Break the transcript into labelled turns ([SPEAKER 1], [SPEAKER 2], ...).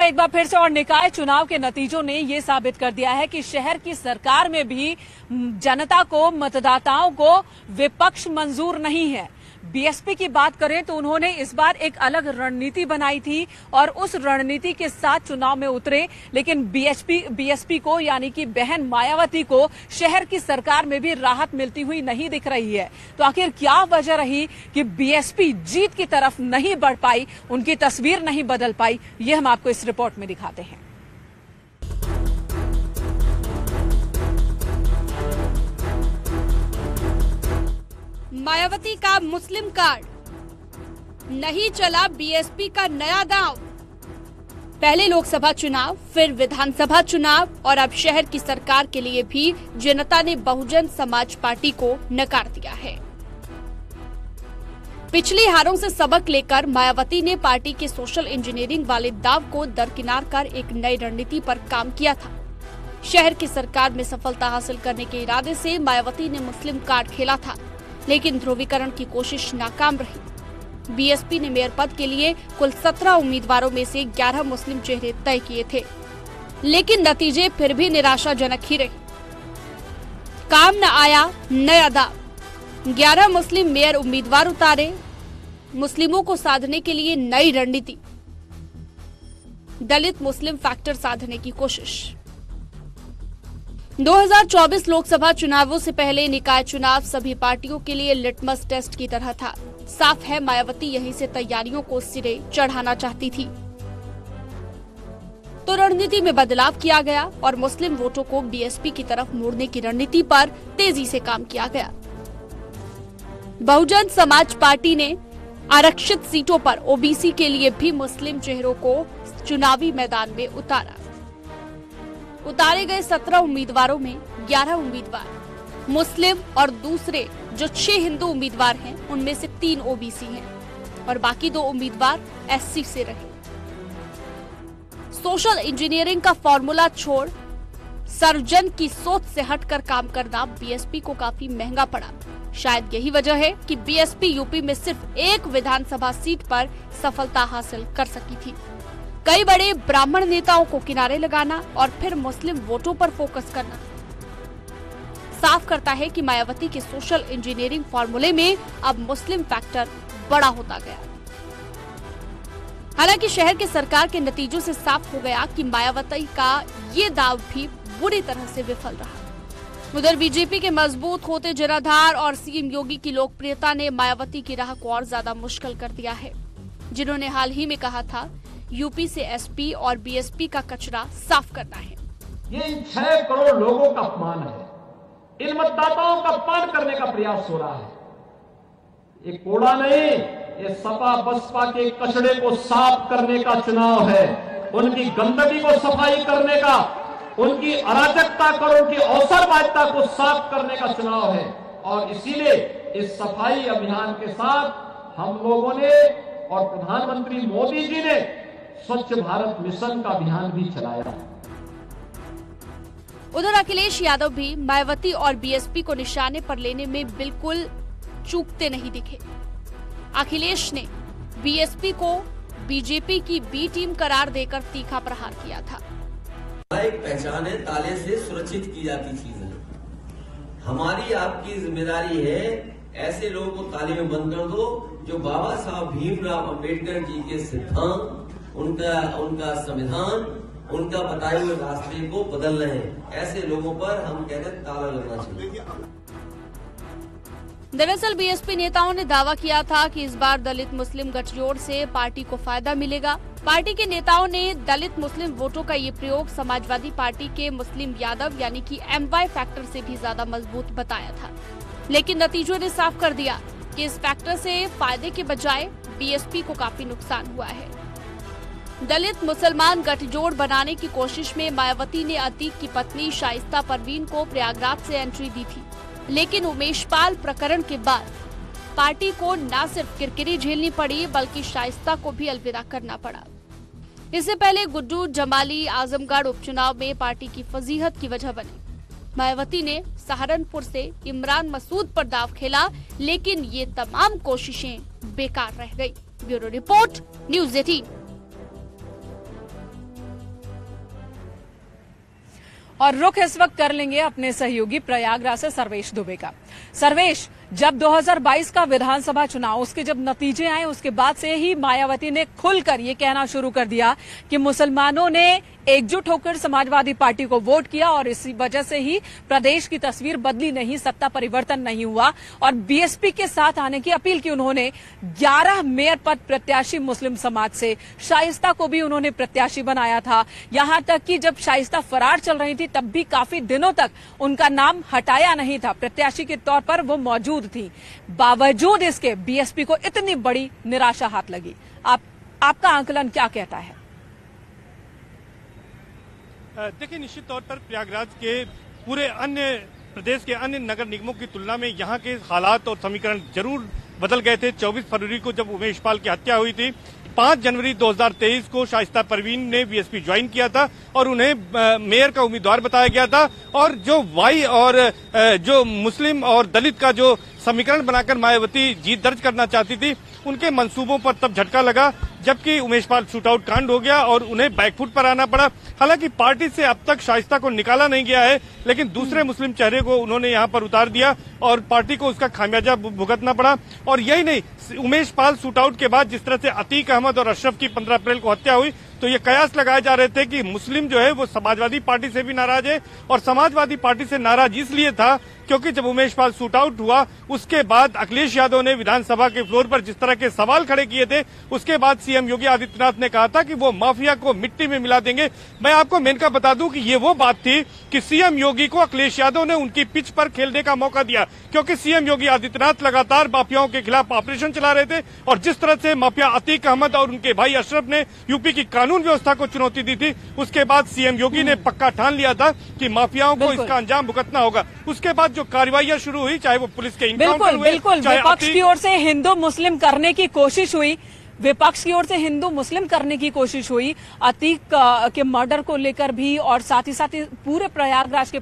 [SPEAKER 1] एक बार फिर से और निकाय चुनाव के नतीजों ने ये साबित कर दिया है कि शहर की सरकार में भी जनता को, मतदाताओं को विपक्ष मंजूर नहीं है। बीएसपी की बात करें तो उन्होंने इस बार एक अलग रणनीति बनाई थी और उस रणनीति के साथ चुनाव में उतरे, लेकिन बीएसपी को यानी कि बहन मायावती को शहर की सरकार में भी राहत मिलती हुई नहीं दिख रही है। तो आखिर क्या वजह रही कि बीएसपी जीत की तरफ नहीं बढ़ पाई, उनकी तस्वीर नहीं बदल पाई, ये हम आपको इस रिपोर्ट में दिखाते हैं।
[SPEAKER 2] मायावती का मुस्लिम कार्ड, नहीं चला बीएसपी का नया दांव। पहले लोकसभा चुनाव, फिर विधानसभा चुनाव और अब शहर की सरकार के लिए भी जनता ने बहुजन समाज पार्टी को नकार दिया है। पिछली हारों से सबक लेकर मायावती ने पार्टी के सोशल इंजीनियरिंग वाले दाव को दरकिनार कर एक नई रणनीति पर काम किया था। शहर की सरकार में सफलता हासिल करने के इरादे से मायावती ने मुस्लिम कार्ड खेला था, लेकिन ध्रुवीकरण की कोशिश नाकाम रही। बीएसपी ने मेयर पद के लिए कुल 17 उम्मीदवारों में से 11 मुस्लिम चेहरे तय किए थे, लेकिन नतीजे फिर भी निराशाजनक ही रहे। काम न आया नया दाव, 11 मुस्लिम मेयर उम्मीदवार उतारे। मुस्लिमों को साधने के लिए नई रणनीति, दलित मुस्लिम फैक्टर साधने की कोशिश। 2024 लोकसभा चुनावों से पहले निकाय चुनाव सभी पार्टियों के लिए लिटमस टेस्ट की तरह था। साफ है, मायावती यहीं से तैयारियों को सिरे चढ़ाना चाहती थी। तो रणनीति में बदलाव किया गया और मुस्लिम वोटों को बीएसपी की तरफ मोड़ने की रणनीति पर तेजी से काम किया गया। बहुजन समाज पार्टी ने आरक्षित सीटों पर ओबीसी के लिए भी मुस्लिम चेहरों को चुनावी मैदान में उतारा। उतारे गए 17 उम्मीदवारों में 11 उम्मीदवार मुस्लिम और दूसरे जो 6 हिंदू उम्मीदवार हैं उनमें से 3 ओबीसी हैं और बाकी 2 उम्मीदवार एससी से रहे। सोशल इंजीनियरिंग का फॉर्मूला छोड़ सर्जन की सोच से हटकर काम करना बीएसपी को काफी महंगा पड़ा। शायद यही वजह है कि बीएसपी यूपी में सिर्फ एक विधानसभा सीट पर सफलता हासिल कर सकी थी। कई बड़े ब्राह्मण नेताओं को किनारे लगाना और फिर मुस्लिम वोटों पर फोकस करना साफ करता है कि मायावती के सोशल इंजीनियरिंग फॉर्मूले में अब मुस्लिम फैक्टर बड़ा होता गया। हालांकि शहर के सरकार के नतीजों से साफ हो गया कि मायावती का ये दाव भी बुरी तरह से विफल रहा। उधर बीजेपी के मजबूत होते जनाधार और सीएम योगी की लोकप्रियता ने मायावती की राह को और ज्यादा मुश्किल कर दिया है, जिन्होंने हाल ही में कहा था यूपी से एसपी और बीएसपी का कचरा साफ करना है।
[SPEAKER 3] ये 6 करोड़ लोगों का अपमान है, इन मतदाताओं का अपमान करने का प्रयास हो रहा है। ये कूड़ा नहीं, ये सपा बसपा के कचड़े को साफ करने का चुनाव है, उनकी गंदगी को सफाई करने का, उनकी अराजकता और उनकी अवसरवादिता को साफ करने का चुनाव है। और इसीलिए इस सफाई अभियान के साथ हम लोगों ने और प्रधानमंत्री मोदी जी ने स्वच्छ भारत मिशन का अभियान भी चलाया है।
[SPEAKER 2] उधर अखिलेश यादव भी मायावती और बीएसपी को निशाने पर लेने में बिल्कुल चूकते नहीं दिखे। अखिलेश ने बीएसपी को बीजेपी की बी टीम करार देकर तीखा प्रहार किया था।
[SPEAKER 4] एक पहचान है, ताले से सुरक्षित की जाती चीज है। हमारी आपकी जिम्मेदारी है ऐसे लोगों को ताले में बंद कर दो जो बाबा साहब भीमराव अंबेडकर जी के सिद्धांत, उनका संविधान, उनका बताए हुए रास्ते को बदल रहे हैं। ऐसे लोगों पर हम कहते हैं ताला लगना चाहिए।
[SPEAKER 2] दरअसल बीएसपी नेताओं ने दावा किया था कि इस बार दलित मुस्लिम गठजोड़ से पार्टी को फायदा मिलेगा। पार्टी के नेताओं ने दलित मुस्लिम वोटों का ये प्रयोग समाजवादी पार्टी के मुस्लिम यादव यानी कि एमवाई फैक्टर से भी ज्यादा मजबूत बताया था, लेकिन नतीजों ने साफ कर दिया कि इस फैक्टर से फायदे के बजाय बीएसपी को काफी नुकसान हुआ है। दलित मुसलमान गठजोड़ बनाने की कोशिश में मायावती ने अतीक की पत्नी शाइस्ता परवीन को प्रयागराज से एंट्री दी थी, लेकिन उमेश पाल प्रकरण के बाद पार्टी को न सिर्फ किरकिरी झेलनी पड़ी बल्कि शाइस्ता को भी अलविदा करना पड़ा। इससे पहले गुड्डू जमाली आजमगढ़ उपचुनाव में पार्टी की फजीहत की वजह बने। मायावती ने सहारनपुर से इमरान मसूद पर दाव खेला, लेकिन ये तमाम कोशिशें बेकार रह गई। Bureau report, news 18।
[SPEAKER 1] और रुख इस वक्त कर लेंगे अपने सहयोगी प्रयागराज से सर्वेश दुबे का। सर्वेश, जब 2022 का विधानसभा चुनाव उसके जब नतीजे आए उसके बाद से ही मायावती ने खुलकर ये कहना शुरू कर दिया कि मुसलमानों ने एकजुट होकर समाजवादी पार्टी को वोट किया और इसी वजह से ही प्रदेश की तस्वीर बदली नहीं, सत्ता परिवर्तन नहीं हुआ और बीएसपी के साथ आने की अपील की उन्होंने। 11 मेयर पद प्रत्याशी मुस्लिम समाज से, शाइस्ता को भी उन्होंने प्रत्याशी बनाया था। यहां तक कि जब शाइस्ता फरार चल रही थी तब भी काफी दिनों तक उनका नाम हटाया नहीं था, प्रत्याशी के तौर पर वो मौजूद थी। बावजूद इसके बीएसपी को इतनी बड़ी निराशा हाथ लगी। आपका आंकलन क्या कहता है?
[SPEAKER 5] देखिए, निश्चित तौर पर प्रयागराज के पूरे अन्य प्रदेश के अन्य नगर निगमों की तुलना में यहाँ के हालात और समीकरण जरूर बदल गए थे। 24 फरवरी को जब उमेश पाल की हत्या हुई थी, 5 जनवरी 2023 को शाइस्ता परवीन ने बीएसपी ज्वाइन किया था और उन्हें मेयर का उम्मीदवार बताया गया था और जो वाई और जो मुस्लिम और दलित का जो समीकरण बनाकर मायावती जीत दर्ज करना चाहती थी, उनके मंसूबों पर तब झटका लगा जबकि उमेश पाल शूटआउट कांड हो गया और उन्हें बैकफुट पर आना पड़ा। हालांकि पार्टी से अब तक शाइस्ता को निकाला नहीं गया है, लेकिन दूसरे मुस्लिम चेहरे को उन्होंने यहां पर उतार दिया और पार्टी को उसका खामियाजा भुगतना पड़ा। और यही नहीं, उमेश पाल शूटआउट के बाद जिस तरह से अतीक अहमद और अशरफ की 15 अप्रैल को हत्या हुई, तो ये कयास लगाए जा रहे थे कि मुस्लिम जो है वो समाजवादी पार्टी से भी नाराज है और समाजवादी पार्टी से नाराज इसलिए था क्योंकि जब उमेश पाल शूट आउट हुआ उसके बाद अखिलेश यादव ने विधानसभा के फ्लोर पर जिस तरह के सवाल खड़े किए थे, उसके बाद सीएम योगी आदित्यनाथ ने कहा था कि वो माफिया को मिट्टी में मिला देंगे। मैं आपको मेनका बता दूं कि ये वो बात थी कि सीएम योगी को अखिलेश यादव ने उनकी पिच पर खेलने का मौका दिया, क्योंकि सीएम योगी आदित्यनाथ लगातार माफियाओं के खिलाफ ऑपरेशन चला रहे थे और जिस तरह से माफिया अतीक अहमद और उनके भाई अशरफ ने यूपी की कानून व्यवस्था को चुनौती दी थी, उसके बाद सीएम योगी ने पक्का ठान लिया था कि माफियाओं को इसका अंजाम भुगतना होगा। उसके बाद जो कार्रवाइयां शुरू हुई, चाहे वो पुलिस के
[SPEAKER 1] बिल्कुल विपक्ष की ओर से हिंदू मुस्लिम करने की कोशिश हुई, विपक्ष की ओर से हिंदू मुस्लिम करने की कोशिश हुई, अतीक के मर्डर को लेकर भी और साथ ही पूरे प्रयागराज के